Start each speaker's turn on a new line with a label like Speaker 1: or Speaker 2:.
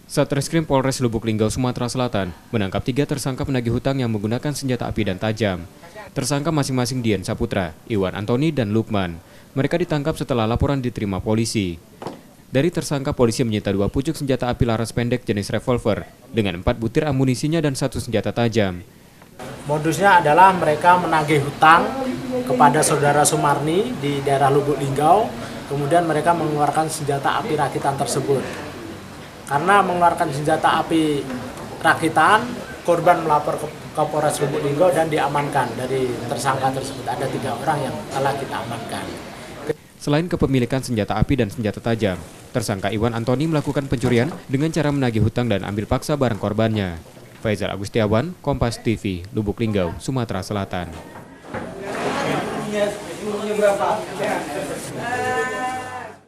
Speaker 1: Satreskrim Polres Lubuk Linggau, Sumatera Selatan menangkap 3 tersangka penagih hutang yang menggunakan senjata api dan tajam. Tersangka masing-masing Dian Saputra, Iwan Antoni, dan Lukman. Mereka ditangkap setelah laporan diterima polisi. Dari tersangka, polisi menyita 2 pucuk senjata api laras pendek jenis revolver dengan 4 butir amunisinya dan 1 senjata tajam.
Speaker 2: Modusnya adalah mereka menagih hutang kepada saudara Sumarni di daerah Lubuk Linggau, kemudian mereka mengeluarkan senjata api rakitan tersebut. Karena mengeluarkan senjata api rakitan, korban melapor ke Polres Lubuk Linggau dan diamankan dari tersangka tersebut. Ada 3 orang yang telah kita amankan.
Speaker 1: Selain kepemilikan senjata api dan senjata tajam, tersangka Iwan Antoni melakukan pencurian dengan cara menagih hutang dan ambil paksa barang korbannya. Faizal Agustiawan, Kompas TV, Lubuk Linggau, Sumatera Selatan.